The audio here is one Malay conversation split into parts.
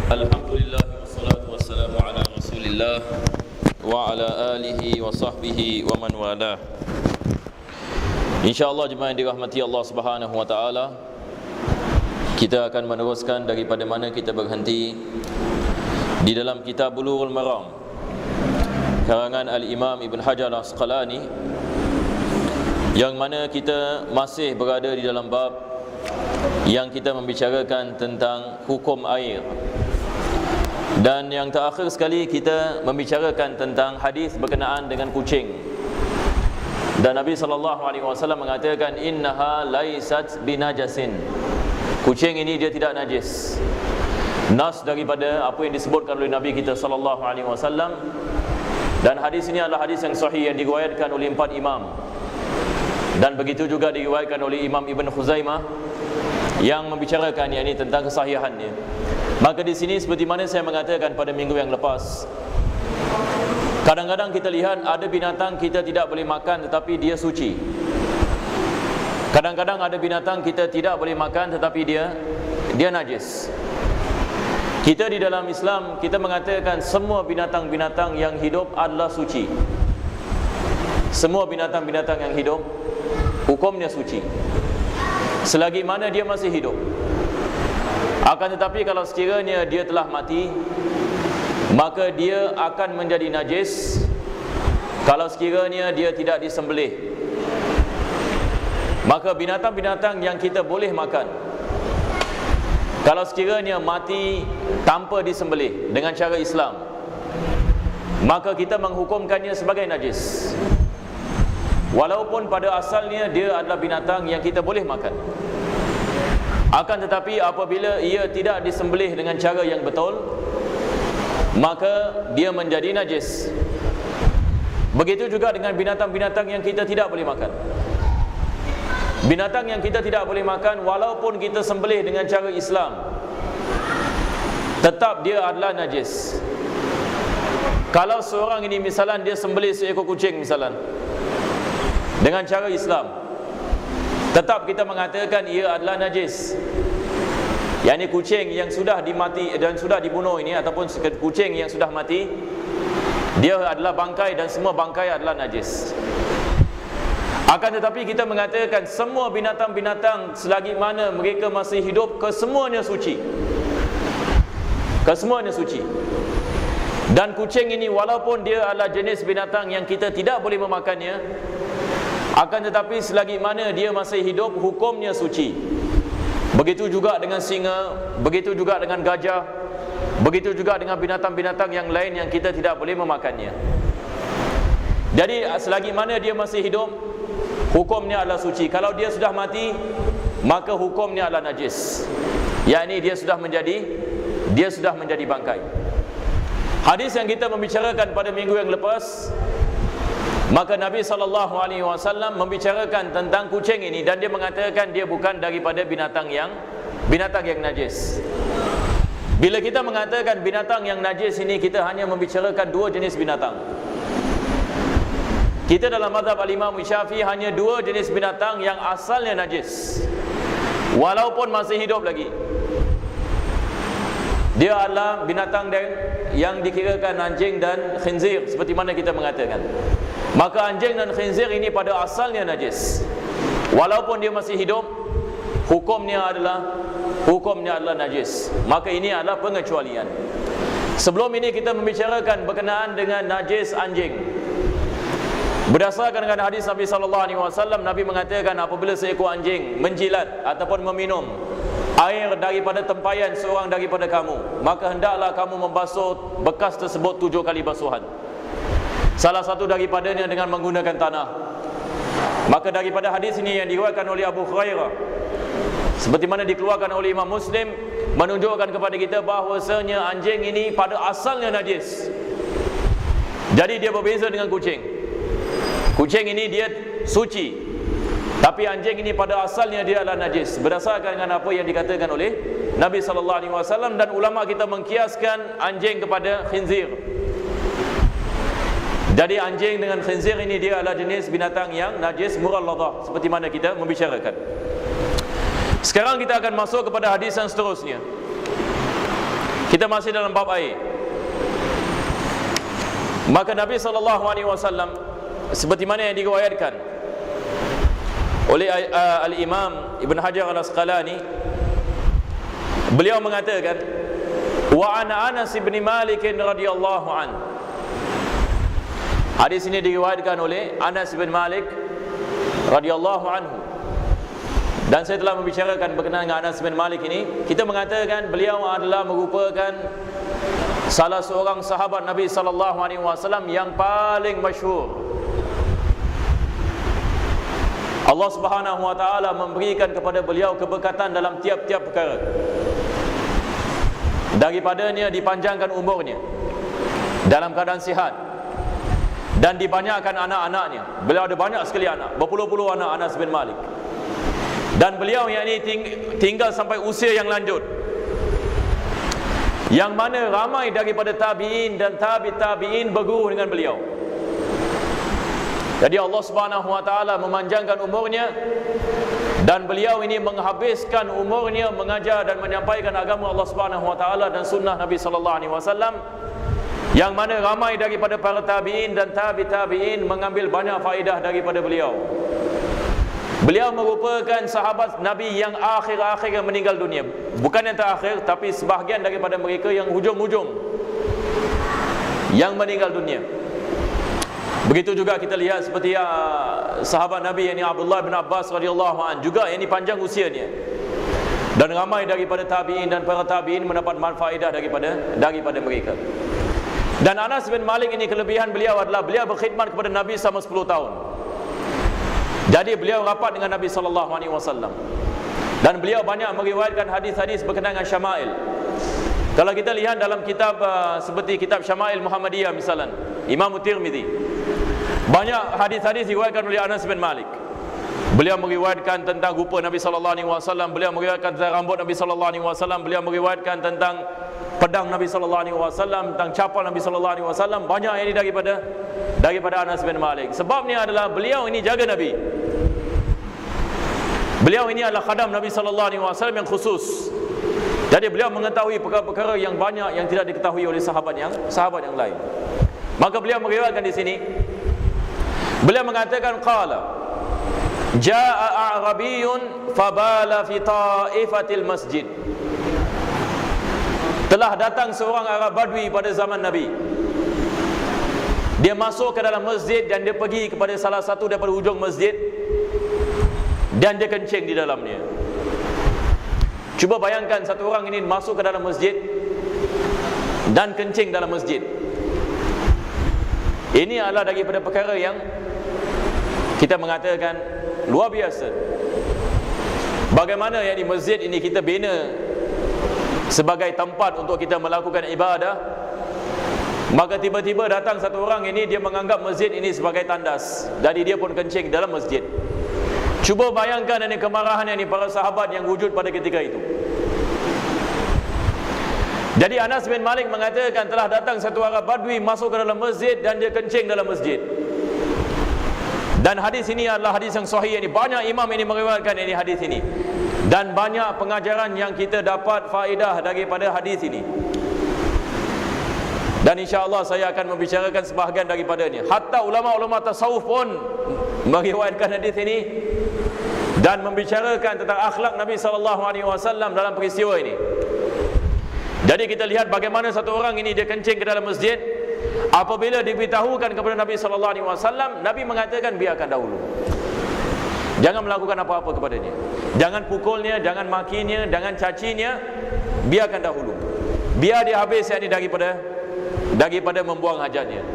Alhamdulillah wassalatu wassalamu ala Rasulillah wa ala alihi wa sahbihi wa man wala. InsyaAllah jemaah yang dirahmati Allah Subhanahu wa taala, kita akan meneruskan daripada mana kita berhenti di dalam kitab Bulughul Maram karangan Al-Imam Ibn Hajar Al-Asqalani, yang mana kita masih berada di dalam bab yang kita membicarakan tentang hukum air. Dan yang terakhir sekali kita membicarakan tentang hadis berkenaan dengan kucing. Dan Nabi SAW mengatakan innaha laisat binajasin. Kucing ini dia tidak najis. Nas daripada apa yang disebutkan oleh Nabi kita SAW. Dan hadis ini adalah hadis yang sahih yang diriwayatkan oleh 4 imam. Dan begitu juga diriwayatkan oleh Imam Ibn Khuzaimah yang membicarakan yakni tentang kesahihannya. Maka di sini seperti mana saya mengatakan pada minggu yang lepas, kadang-kadang kita lihat ada binatang kita tidak boleh makan tetapi dia suci. Kadang-kadang ada binatang kita tidak boleh makan tetapi dia najis. Kita di dalam Islam kita mengatakan semua binatang-binatang yang hidup adalah suci. Semua binatang-binatang yang hidup hukumnya suci selagi mana dia masih hidup. Akan tetapi kalau sekiranya dia telah mati, maka dia akan menjadi najis kalau sekiranya dia tidak disembelih. Maka binatang-binatang yang kita boleh makan, kalau sekiranya mati tanpa disembelih dengan cara Islam, maka kita menghukumkannya sebagai najis, walaupun pada asalnya dia adalah binatang yang kita boleh makan. Akan tetapi apabila ia tidak disembelih dengan cara yang betul, maka dia menjadi najis. Begitu juga dengan binatang-binatang yang kita tidak boleh makan. Binatang yang kita tidak boleh makan, walaupun kita sembelih dengan cara Islam, tetap dia adalah najis. Kalau seorang ini misalan dia sembelih seekor kucing misalan dengan cara Islam, tetap kita mengatakan ia adalah najis. Yang ini kucing yang sudah dimati dan sudah dibunuh ini, ataupun kucing yang sudah mati, dia adalah bangkai dan semua bangkai adalah najis. Akan tetapi kita mengatakan semua binatang-binatang selagi mana mereka masih hidup, kesemuanya suci. Kesemuanya suci. Dan kucing ini walaupun dia adalah jenis binatang yang kita tidak boleh memakannya, akan tetapi selagi mana dia masih hidup, hukumnya suci. Begitu juga dengan singa, begitu juga dengan gajah, begitu juga dengan binatang-binatang yang lain yang kita tidak boleh memakannya. Jadi selagi mana dia masih hidup, hukumnya adalah suci. Kalau dia sudah mati, maka hukumnya adalah najis. Yakni dia sudah menjadi bangkai. Hadis yang kita membicarakan pada minggu yang lepas, maka Nabi SAW membicarakan tentang kucing ini, dan dia mengatakan dia bukan daripada binatang yang najis. Bila kita mengatakan binatang yang najis ini, kita hanya membicarakan 2 jenis binatang. Kita dalam mazhab Al-Imam Syafi'i hanya 2 jenis binatang yang asalnya najis, walaupun masih hidup lagi. Dia adalah binatang yang dikirakan anjing dan khinzir, seperti mana kita mengatakan. Maka anjing dan khinzir ini pada asalnya najis, walaupun dia masih hidup, hukumnya adalah najis. Maka ini adalah pengecualian. Sebelum ini kita membicarakan berkenaan dengan najis anjing. Berdasarkan dengan hadis Nabi SAW, Nabi mengatakan apabila seekor anjing menjilat ataupun meminum air daripada tempayan seorang daripada kamu, maka hendaklah kamu membasuh bekas tersebut 7 kali basuhan. Salah satu daripadanya dengan menggunakan tanah. Maka daripada hadis ini yang diriwayatkan oleh Abu Hurairah, seperti mana dikeluarkan oleh Imam Muslim, menunjukkan kepada kita bahawasanya anjing ini pada asalnya najis. Jadi dia berbeza dengan kucing. Kucing ini dia suci, tapi anjing ini pada asalnya dia adalah najis, berdasarkan dengan apa yang dikatakan oleh Nabi SAW. Dan ulama kita mengkiaskan anjing kepada khinzir. Jadi anjing dengan khinzir ini dia adalah jenis binatang yang najis mughalladah, seperti mana kita membicarakan. Sekarang kita akan masuk kepada hadis yang seterusnya. Kita masih dalam bab air. Maka Nabi SAW seperti mana yang diriwayatkan oleh Al-Imam Ibn Hajar Al-Asqalani, beliau mengatakan, wa ana Anas bin Malik radhiyallahu an. Hadis ini diriwayatkan oleh Anas bin Malik radhiyallahu anhu. Dan saya telah membicarakan berkenaan dengan Anas bin Malik ini. Kita mengatakan beliau adalah merupakan salah seorang sahabat Nabi SAW yang paling masyhur. Allah Subhanahu wa taala memberikan kepada beliau keberkatan dalam tiap-tiap perkara. Daripadanya dipanjangkan umurnya dalam keadaan sihat, dan dibanyakkan anak-anaknya. Beliau ada banyak sekali anak, berpuluh-puluh anak Anas bin Malik. Dan beliau yang ini tinggal sampai usia yang lanjut, yang mana ramai daripada tabi'in dan tabi'in berguru dengan beliau. Jadi Allah Subhanahu wa taala memanjangkan umurnya, dan beliau ini menghabiskan umurnya mengajar dan menyampaikan agama Allah Subhanahu wa taala dan sunnah Nabi sallallahu alaihi wasallam, yang mana ramai daripada para tabi'in dan tabi'in mengambil banyak faedah daripada beliau. Beliau merupakan sahabat Nabi yang akhir-akhir yang meninggal dunia. Bukan yang terakhir, tapi sebahagian daripada mereka yang hujung-hujung yang meninggal dunia. Begitu juga kita lihat seperti sahabat Nabi yang Abdullah bin Abbas radhiyallahu an, juga yang panjang usianya. Dan ramai daripada tabi'in dan para tabi'in mendapat manfaedah daripada mereka. Dan Anas bin Malik ini, kelebihan beliau adalah beliau berkhidmat kepada Nabi selama 10 tahun. Jadi beliau rapat dengan Nabi SAW, dan beliau banyak meriwayatkan hadis-hadis berkenaan dengan syama'il. Kalau kita lihat dalam kitab seperti kitab Syama'il Muhammadiyah misalnya, Imam Tirmizi, banyak hadis-hadis diriwayatkan oleh Anas bin Malik. Beliau meriwayatkan tentang rupa Nabi SAW, beliau meriwayatkan tentang rambut Nabi SAW, beliau meriwayatkan tentang pedang Nabi SAW, tentang capal Nabi SAW. Banyak ini daripada Anas bin Malik. Sebabnya adalah beliau ini jaga Nabi. Beliau ini adalah khadam Nabi SAW yang khusus. Jadi beliau mengetahui perkara-perkara yang banyak yang tidak diketahui oleh sahabat yang lain. Maka beliau meriwayatkan di sini, beliau mengatakan, qala jaa a'rabiyyun fabala fi ta'ifatil masjid. Telah datang seorang Arab Badui pada zaman Nabi. Dia masuk ke dalam masjid dan dia pergi kepada salah satu daripada hujung masjid, dan dia kencing di dalamnya. Cuba bayangkan satu orang ini masuk ke dalam masjid dan kencing dalam masjid. Ini adalah daripada perkara yang kita mengatakan luar biasa. Bagaimana yang di masjid ini kita bina sebagai tempat untuk kita melakukan ibadah, maka tiba-tiba datang satu orang ini, dia menganggap masjid ini sebagai tandas, jadi dia pun kencing dalam masjid. Cuba bayangkan ini kemarahan ini para sahabat yang wujud pada ketika itu. Jadi Anas bin Malik mengatakan telah datang satu Arab Badui masuk ke dalam masjid dan dia kencing dalam masjid. Dan hadis ini adalah hadis yang sahih. Ini banyak imam ini meriwayatkan ini hadis ini, dan banyak pengajaran yang kita dapat faedah daripada hadis ini. Dan insya-Allah saya akan membicarakan sebahagian daripadanya. Hatta ulama-ulama tasawuf pun meriwayatkan hadis ini dan membicarakan tentang akhlak Nabi SAW dalam peristiwa ini. Jadi kita lihat bagaimana satu orang ini dia kencing ke dalam masjid. Apabila diberitahukan kepada Nabi SAW, Nabi mengatakan biarkan dahulu. Jangan melakukan apa-apa kepadanya. Jangan pukulnya, jangan makinya, jangan cacinya. Biarkan dahulu. Biar dia habis ini daripada membuang hajatnya.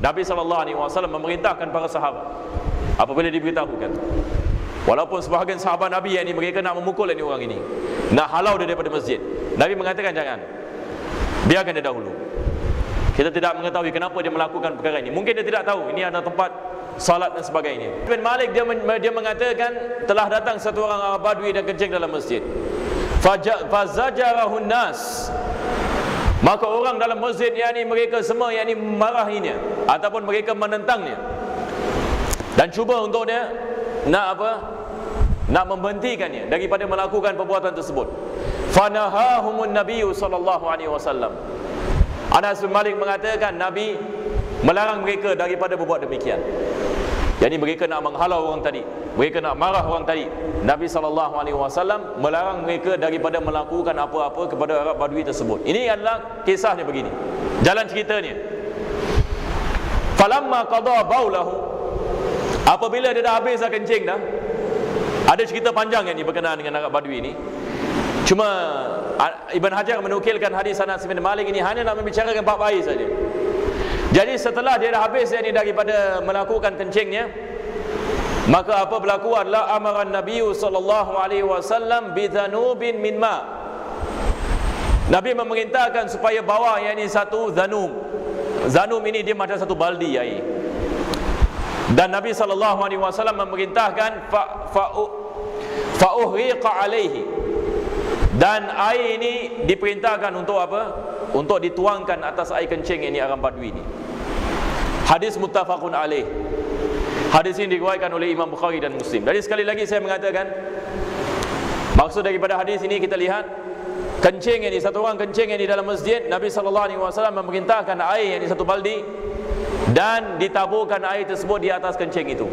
Nabi SAW memerintahkan para sahabat apabila diberitahukan. Walaupun sebahagian sahabat Nabi yang ini mereka nak memukul ini orang ini, nak halau dia daripada masjid, Nabi mengatakan jangan, biarkan dia dahulu. Kita tidak mengetahui kenapa dia melakukan perkara ini. Mungkin dia tidak tahu ini adalah tempat salat dan sebagainya. Bin Malik dia mengatakan telah datang satu orang Arab Badui dan kencing dalam masjid. Fazajarahun nas. Maka orang dalam masjid yakni mereka semua yakni marahinya ataupun mereka menentangnya dan cuba untuk dia nak membentikannya daripada melakukan perbuatan tersebut. Fanahahumun Nabi sallallahu alaihi wasallam. Anas bin Malik mengatakan Nabi melarang mereka daripada berbuat demikian. Jadi mereka nak menghalau orang tadi, mereka nak marah orang tadi. Nabi SAW melarang mereka daripada melakukan apa-apa kepada Arab Badui tersebut. Ini adalah kisahnya begini, jalan ceritanya. Falamma qada baulahu, apabila dia dah habis dah kencing dah. Ada cerita panjang yang berkenaan dengan Arab Badui ini. Cuma Ibn Hajar menukilkan hadis Anas bin Malik ini hanya nak membicarakan bab air saja. Jadi setelah dia dah habis ini daripada melakukan kencingnya, maka apa berlaku adalah amaran Nabi sallallahu alaihi wasallam bi dhanubin min ma. Nabi memerintahkan supaya bawa yakni satu dhanub. Dhanub ini dia macam satu baldi air. Dan Nabi sallallahu alaihi wasallam memerintahkan fa uhriqa alaihi. Dan air ini diperintahkan untuk apa? Untuk dituangkan atas air kencing ini Arab Badui ini. Hadis muttafaqun alaih. Hadis ini diriwayatkan oleh Imam Bukhari dan Muslim. Jadi sekali lagi saya mengatakan, maksud daripada hadis ini kita lihat kencing ini, satu orang kencing ini dalam masjid, Nabi SAW memerintahkan air yang di satu baldi dan ditaburkan air tersebut di atas kencing itu.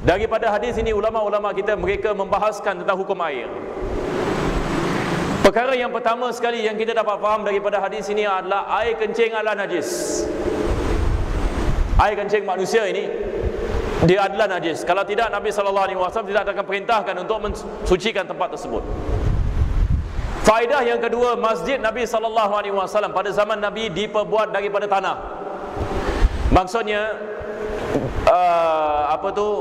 Daripada hadis ini ulama-ulama kita mereka membahaskan tentang hukum air. Perkara yang pertama sekali yang kita dapat faham daripada hadis ini adalah air kencing adalah najis. Air kencing manusia ini dia adalah najis. Kalau tidak, Nabi SAW tidak akan perintahkan untuk mensucikan tempat tersebut. Faedah yang kedua, masjid Nabi SAW pada zaman Nabi diperbuat daripada tanah. Maksudnya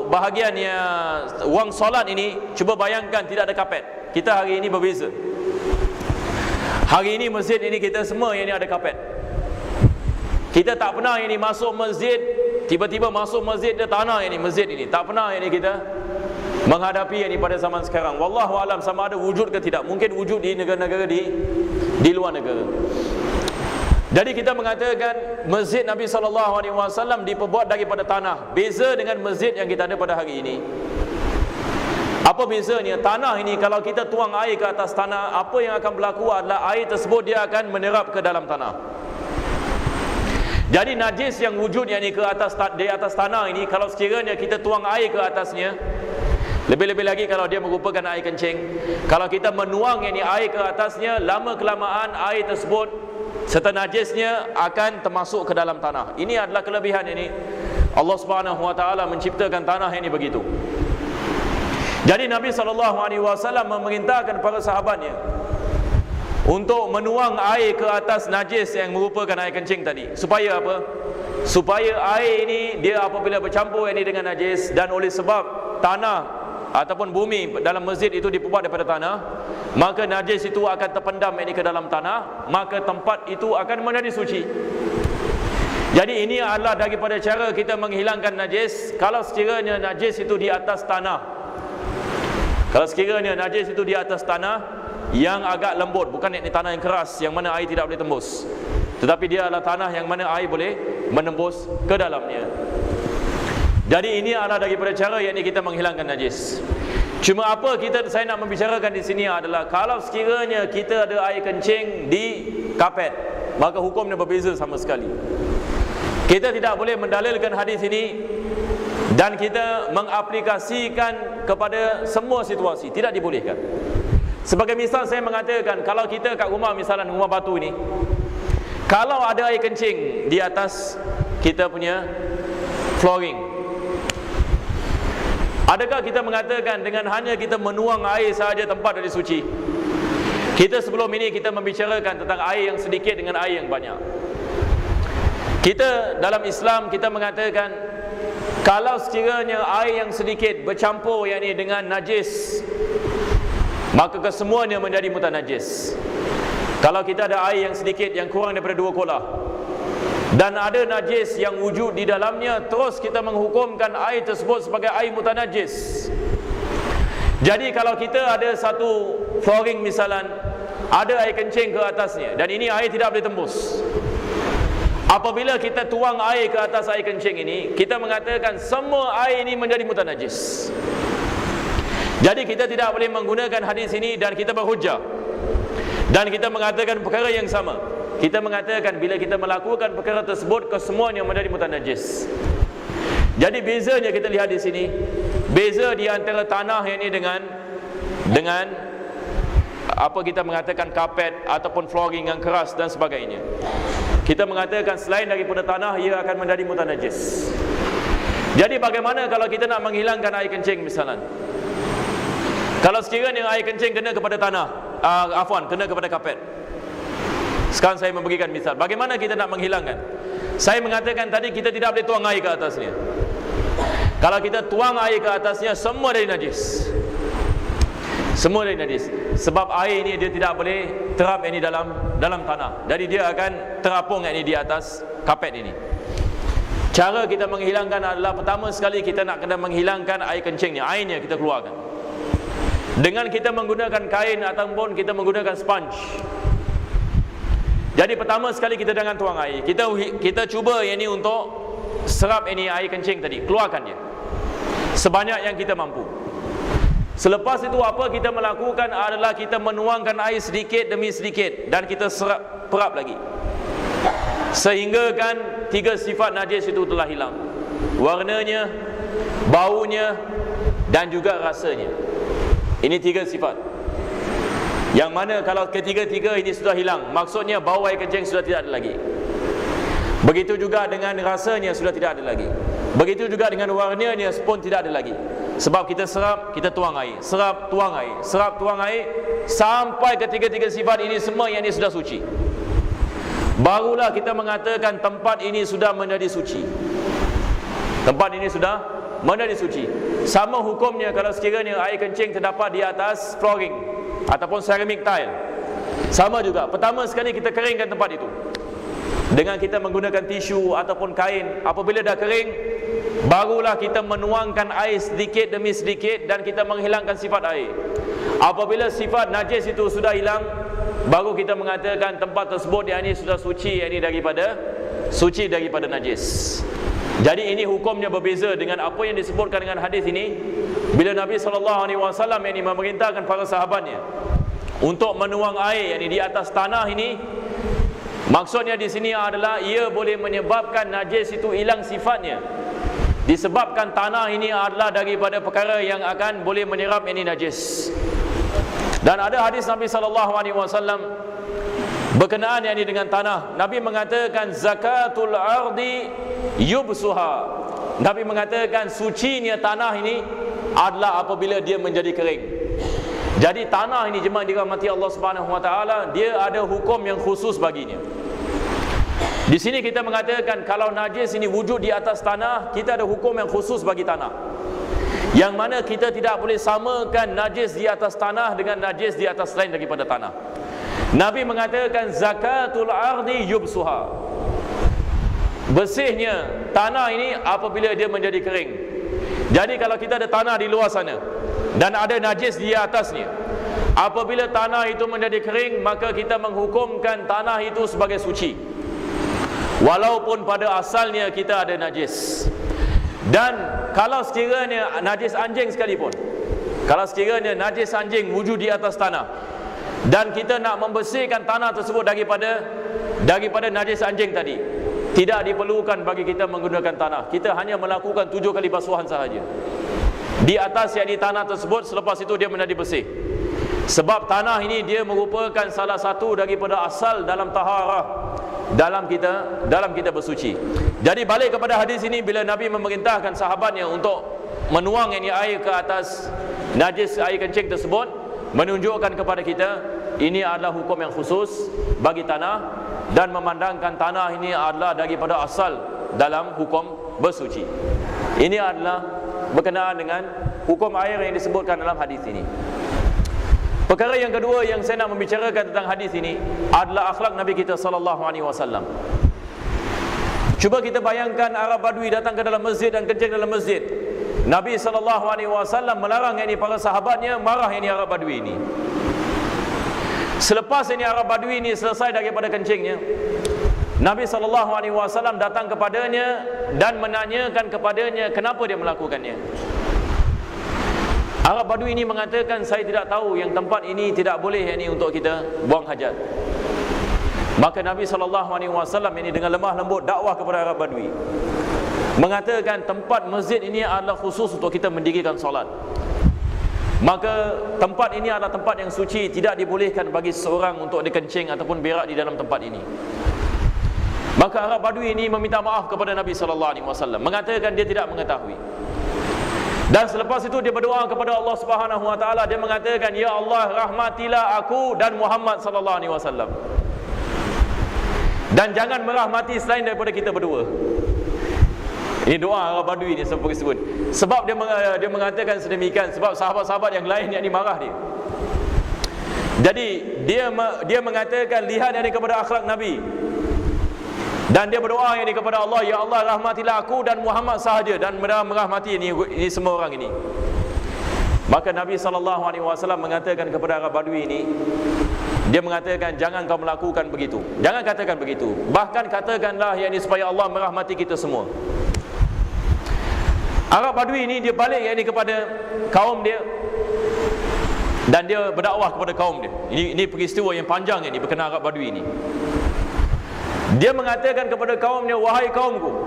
bahagiannya ruang solat ini, cuba bayangkan tidak ada kapet. Kita hari ini berbeza. Hari ini masjid ini kita semua yang ini ada kapet. Kita tak pernah yang ini masuk masjid, tiba-tiba masuk masjid dia tanah yang ini masjid ini. Tak pernah yang ini kita menghadapi yang ini pada zaman sekarang. Wallahu alam sama ada wujud ke tidak. Mungkin wujud di negara-negara di luar negara. Jadi kita mengatakan masjid Nabi SAW diperbuat daripada tanah. Beza dengan masjid yang kita ada pada hari ini. Apa bezanya? Tanah ini kalau kita tuang air ke atas tanah, apa yang akan berlaku adalah air tersebut dia akan menyerap ke dalam tanah. Jadi najis yang wujud yang ini di atas tanah ini, kalau sekiranya kita tuang air ke atasnya, lebih-lebih lagi kalau dia merupakan air kencing, kalau kita menuang yang ini air ke atasnya, lama kelamaan air tersebut serta najisnya akan termasuk ke dalam tanah. Ini adalah kelebihan ini. Allah Subhanahu wa taala menciptakan tanah ini begitu. Jadi Nabi SAW memerintahkan para sahabatnya untuk menuang air ke atas najis yang merupakan air kencing tadi. Supaya apa? Supaya air ini dia apabila bercampur ini dengan najis, dan oleh sebab tanah ataupun bumi dalam masjid itu diperbuat daripada tanah, maka najis itu akan terpendam ini ke dalam tanah, maka tempat itu akan menjadi suci. Jadi ini adalah daripada cara kita menghilangkan najis. Kalau sekiranya najis itu di atas tanah, kalau sekiranya najis itu di atas tanah yang agak lembut, bukan ini tanah yang keras yang mana air tidak boleh tembus, tetapi dia adalah tanah yang mana air boleh menembus ke dalamnya. Jadi ini adalah daripada cara yang kita menghilangkan najis. Cuma apa saya nak membicarakan di sini adalah kalau sekiranya kita ada air kencing di kapet, maka hukumnya berbeza sama sekali. Kita tidak boleh mendalilkan hadis ini dan kita mengaplikasikan kepada semua situasi, tidak dibolehkan. Sebagai misal saya mengatakan, kalau kita kat rumah, misalnya rumah batu ini, kalau ada air kencing di atas kita punya flooring, adakah kita mengatakan dengan hanya kita menuang air sahaja tempat dari suci? Kita sebelum ini kita membicarakan tentang air yang sedikit dengan air yang banyak. Kita dalam Islam kita mengatakan, kalau sekiranya air yang sedikit bercampur yakni dengan najis, maka kesemuanya menjadi mutanajis. Kalau kita ada air yang sedikit yang kurang daripada 2 kolah dan ada najis yang wujud di dalamnya, terus kita menghukumkan air tersebut sebagai air mutanajis. Jadi kalau kita ada satu flooring misalan, ada air kencing ke atasnya dan ini air tidak boleh tembus, apabila kita tuang air ke atas air kencing ini, kita mengatakan semua air ini menjadi mutanajis. Jadi kita tidak boleh menggunakan hadis ini dan kita berhujjah dan kita mengatakan perkara yang sama. Kita mengatakan bila kita melakukan perkara tersebut, kesemuanya menjadi mutanajis. Jadi bezanya kita lihat di sini, beza di antara tanah yang ini dengan apa kita mengatakan kapet ataupun flooring yang keras dan sebagainya. Kita mengatakan selain daripada tanah, ia akan menjadi mutanajis. Jadi bagaimana kalau kita nak menghilangkan air kencing misalnya? Kalau sekiranya air kencing kena kepada tanah, kena kepada kapet. Sekarang saya memberikan misal, bagaimana kita nak menghilangkan? Saya mengatakan tadi kita tidak boleh tuang air ke atasnya. Kalau kita tuang air ke atasnya, semua dari najis. Semua dari najis. Sebab air ini dia tidak boleh terap ini dalam tanah. Jadi dia akan terapung ini di atas kapet ini. Cara kita menghilangkan adalah pertama sekali kita nak kena menghilangkan air kencingnya, airnya kita keluarkan. Dengan kita menggunakan kain ataupun kita menggunakan sponge. Jadi pertama sekali kita jangan tuang air. Kita cuba ini untuk serap ini air kencing tadi, keluarkan dia sebanyak yang kita mampu. Selepas itu apa kita melakukan adalah kita menuangkan air sedikit demi sedikit dan kita perap lagi. Sehingga kan 3 sifat najis itu telah hilang. Warnanya, baunya dan juga rasanya. Ini 3 sifat. Yang mana kalau ketiga-tiga ini sudah hilang, maksudnya bau air kencing sudah tidak ada lagi. Begitu juga dengan rasanya sudah tidak ada lagi. Begitu juga dengan warnanya pun tidak ada lagi. Sebab kita serap, kita tuang air, serap, tuang air, serap, tuang air, sampai ketiga-tiga sifat ini semua yang ini sudah suci. Barulah kita mengatakan tempat ini sudah menjadi suci. Tempat ini sudah menjadi suci. Sama hukumnya kalau sekiranya air kencing terdapat di atas flooring ataupun ceramic tile. Sama juga, pertama sekali kita keringkan tempat itu dengan kita menggunakan tisu ataupun kain. Apabila dah kering, barulah kita menuangkan air sedikit demi sedikit dan kita menghilangkan sifat air. Apabila sifat najis itu sudah hilang, baru kita mengatakan tempat tersebut yang ini sudah suci, yang ini suci daripada najis. Jadi ini hukumnya berbeza dengan apa yang disebutkan dengan hadis ini. Bila Nabi SAW ini memerintahkan para sahabatnya untuk menuang air yang ini di atas tanah ini, maksudnya di sini adalah ia boleh menyebabkan najis itu hilang sifatnya. Disebabkan tanah ini adalah daripada perkara yang akan boleh menyerap ini najis. Dan ada hadis Nabi SAW berkenaan yang ini dengan tanah. Nabi mengatakan zakatul ardi yubsuha. Nabi mengatakan sucinya tanah ini adalah apabila dia menjadi kering. Jadi tanah ini jemaah dirahmati Allah Subhanahu wa taala, dia ada hukum yang khusus baginya. Di sini kita mengatakan kalau najis ini wujud di atas tanah, kita ada hukum yang khusus bagi tanah. Yang mana kita tidak boleh samakan najis di atas tanah dengan najis di atas lain daripada tanah. Nabi mengatakan zakatul ardi yubsuha. Bersihnya tanah ini apabila dia menjadi kering. Jadi kalau kita ada tanah di luar sana dan ada najis di atasnya, apabila tanah itu menjadi kering, maka kita menghukumkan tanah itu sebagai suci, walaupun pada asalnya kita ada najis. Dan kalau sekiranya najis anjing sekalipun, kalau sekiranya najis anjing wujud di atas tanah dan kita nak membersihkan tanah tersebut daripada najis anjing tadi, tidak diperlukan bagi kita menggunakan tanah. Kita hanya melakukan 7 kali basuhan sahaja di atas yang di tanah tersebut. Selepas itu dia menjadi bersih. Sebab tanah ini dia merupakan salah satu daripada asal dalam taharah, dalam kita bersuci. Jadi balik kepada hadis ini, bila Nabi memerintahkan sahabatnya untuk menuang ini air ke atas najis air kencing tersebut, menunjukkan kepada kita ini adalah hukum yang khusus bagi tanah dan memandangkan tanah ini adalah daripada asal dalam hukum bersuci. Ini adalah berkenaan dengan hukum air yang disebutkan dalam hadis ini. Perkara yang kedua yang saya nak membicarakan tentang hadis ini adalah akhlak Nabi kita SAW. Cuba kita bayangkan Arab Badui datang ke dalam masjid dan kencing dalam masjid. Nabi SAW melarang ini para sahabatnya, marah ini Arab Badui ini. Selepas ini Arab Badui ini selesai daripada kencingnya, Nabi SAW datang kepadanya dan menanyakan kepadanya kenapa dia melakukannya. Arab Badui ini mengatakan, saya tidak tahu yang tempat ini tidak boleh ini untuk kita buang hajat. Maka Nabi SAW ini dengan lemah lembut dakwah kepada Arab Badui, mengatakan tempat masjid ini adalah khusus untuk kita mendirikan solat. Maka tempat ini adalah tempat yang suci, tidak dibolehkan bagi seseorang untuk dikencing ataupun berak di dalam tempat ini. Maka Arab Badui ini meminta maaf kepada Nabi SAW, mengatakan dia tidak mengetahui. Dan selepas itu dia berdoa kepada Allah Subhanahu Wa Taala. Dia mengatakan, ya Allah, rahmatilah aku dan Muhammad SAW, dan jangan merahmati selain daripada kita berdua. Ini doa Arab Badui ni seperti sebut. Sebab dia mengatakan sedemikian sebab sahabat-sahabat yang lain yang marah dia. Jadi dia mengatakan, lihat yang kepada akhlak Nabi, dan dia berdoa yang kepada Allah, ya Allah, rahmatilah aku dan Muhammad sahaja, dan merahmati ini semua orang ini. Maka Nabi SAW mengatakan kepada Arab Badui ini, dia mengatakan, jangan kau melakukan begitu, jangan katakan begitu, bahkan katakanlah yang ini supaya Allah merahmati kita semua. Arab Badui ini dia balik yang ini kepada kaum dia, dan dia berdakwah kepada kaum dia. Ini peristiwa yang panjang ini berkenaan Arab Badui ini. Dia mengatakan kepada kaumnya, wahai kaumku,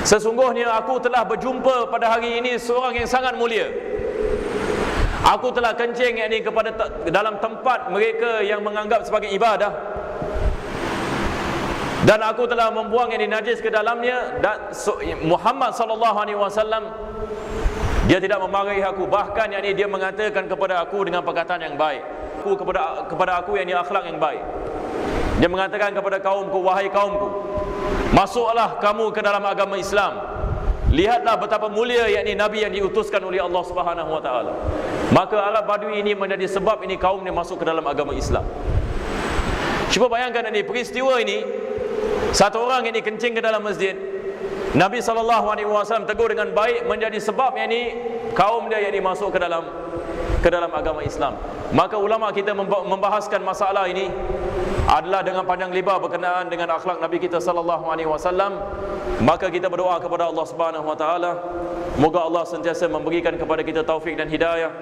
sesungguhnya aku telah berjumpa pada hari ini seorang yang sangat mulia. Aku telah kencing yakni kepada dalam tempat mereka yang menganggap sebagai ibadah, dan aku telah membuang yakni najis ke dalamnya. Dan Muhammad SAW, dia tidak memarahi aku, bahkan yakni dia mengatakan kepada aku dengan perkataan yang baik. Kepada aku yakni akhlak yang baik. Dia mengatakan kepada kaumku, wahai kaumku, masuklah kamu ke dalam agama Islam. Lihatlah betapa mulia yakni Nabi yang diutuskan oleh Allah Subhanahu Wa Taala. Maka Arab Badui ini menjadi sebab ini kaum ini masuk ke dalam agama Islam. Cuba bayangkan ini peristiwa ini, satu orang ini kencing ke dalam masjid, Nabi SAW tegur dengan baik, menjadi sebab yakni kaum dia yakni masuk ke dalam agama Islam. Maka ulama kita membahaskan masalah ini adalah dengan panjang lebar berkenaan dengan akhlak Nabi kita SAW. Maka kita berdoa kepada Allah Subhanahu Wa Taala, moga Allah sentiasa memberikan kepada kita taufik dan hidayah,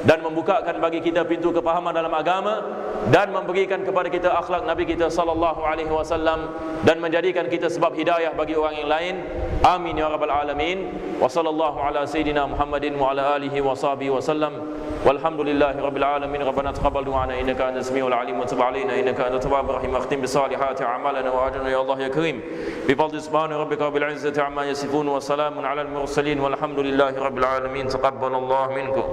dan membukakan bagi kita pintu kepahaman dalam agama, dan memberikan kepada kita akhlak Nabi kita SAW, dan menjadikan kita sebab hidayah bagi orang yang lain. Amin ya rabbal alamin. Wa sallallahu ala sayyidina Muhammadin wa ala alihi wa sahbihi wa sallam. Walhamdulillahi rabbil alamin. Rabbana taqabbal du'ana innaka antas samiul alim wa tub alaina innaka antat tawwabur rahim. Akhtim bis salihati a'malana wa ajrana ya Allah ya karim. Bi fadli subhana rabbika bil izzati amma yasifun wa salamun alal mursalin walhamdulillahi rabbil alamin. Taqabbalallahu minkum.